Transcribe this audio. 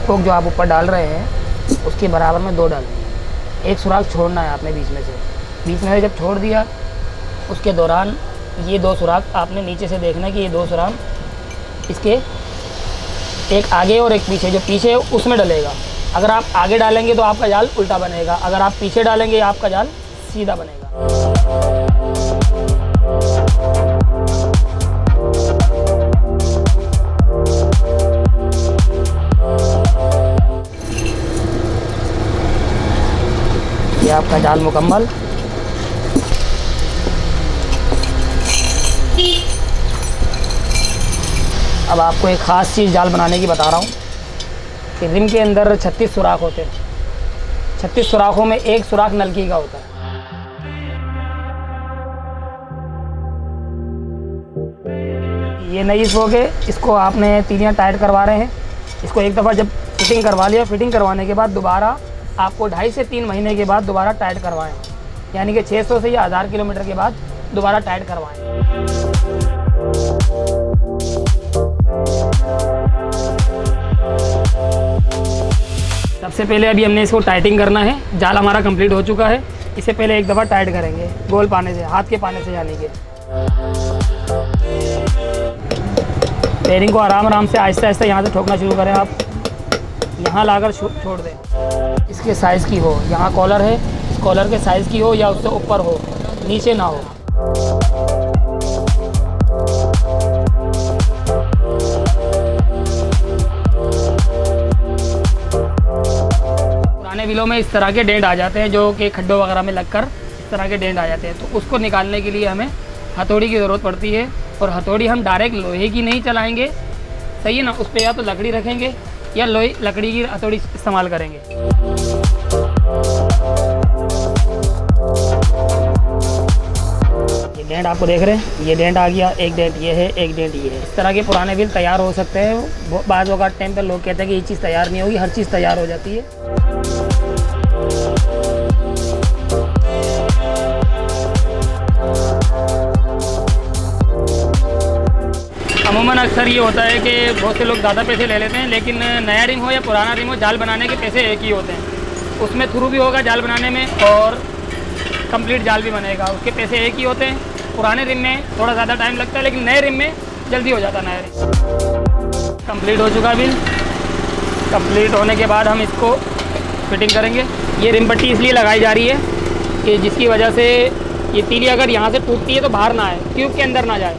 Spoke जो आप ऊपर डाल रहे हैं उसके बराबर में 2 डालनी है। एक सुराख छोड़ना है आपने बीच में से जब छोड़ दिया उसके दौरान ये 2 सुराख आपने नीचे से देखना है कि ये 2 सुराख इसके एक आगे और एक पीछे, जो पीछे है उसमें डलेगा। अगर आप आगे डालेंगे तो आपका जाल उल्टा बनेगा, अगर आप पीछे डालेंगे आपका जाल सीधा बनेगा। ये आपका जाल मुकम्मल। अब आपको एक ख़ास चीज़ जाल बनाने की बता रहा हूँ कि रिम के अंदर 36 सुराख होते हैं। 36 सुराखों में एक सुराख नलकी का होता है। ये नई स्पोक है, इसको आपने तीलियाँ टाइट करवा रहे हैं। इसको एक दफ़ा जब फिटिंग करवा लिया, फिटिंग करवाने के बाद दोबारा आपको 2.5 से 3 महीने के बाद दोबारा टाइट करवाएं, यानी कि 600 से या 1000 किलोमीटर के बाद दोबारा टाइट करवाएं। सबसे पहले अभी हमने इसको टाइटिंग करना है। जाल हमारा कंप्लीट हो चुका है। इससे पहले एक दफ़ा टाइट करेंगे गोल पाने से, हाथ के पाने से, यानी कि बेरिंग को आराम आराम से आहिस्ता आहिस्ता यहाँ से ठोकना शुरू करें। आप यहाँ लाकर छोड़ दें। इसके साइज़ की हो, यहाँ कॉलर है, इस कॉलर के साइज़ की हो या उससे ऊपर हो, नीचे ना हो। पुराने व्हीलों में इस तरह के डेंट आ जाते हैं, जो कि खड्डों वगैरह में लगकर इस तरह के डेंट आ जाते हैं। तो उसको निकालने के लिए हमें हथौड़ी की ज़रूरत पड़ती है। और हथौड़ी हम डायरेक्ट लोहे की नहीं चलाएंगे, सही है ना। उस पर या तो लकड़ी रखेंगे या लकड़ी की हथौड़ी इस्तेमाल करेंगे। ये डेंट आपको देख रहे हैं, ये डेंट आ गया, एक डेंट ये है, एक डेंट ये है। इस तरह के पुराने व्हील तैयार हो सकते हैं। बाद वक्त टाइम पर लोग कहते हैं कि ये चीज़ तैयार नहीं होगी, हर चीज़ तैयार हो जाती है। अमूमन अक्सर ये होता है कि बहुत से लोग ज़्यादा पैसे ले लेते हैं, लेकिन नया रिम हो या पुराना रिम हो, जाल बनाने के पैसे एक ही होते हैं। उसमें थ्रू भी होगा जाल बनाने में और कंप्लीट जाल भी बनेगा, उसके पैसे एक ही होते हैं। पुराने रिम में थोड़ा ज़्यादा टाइम लगता है, लेकिन नए रिम में जल्दी हो जाता है। नया रिम कंप्लीट हो चुका बिल। कंप्लीट होने के बाद हम इसको फिटिंग करेंगे। ये रिम पट्टी इसलिए लगाई जा रही है कि जिसकी वजह से ये तीली अगर यहाँ से टूटती है तो बाहर ना आए, ट्यूब के अंदर ना जाए।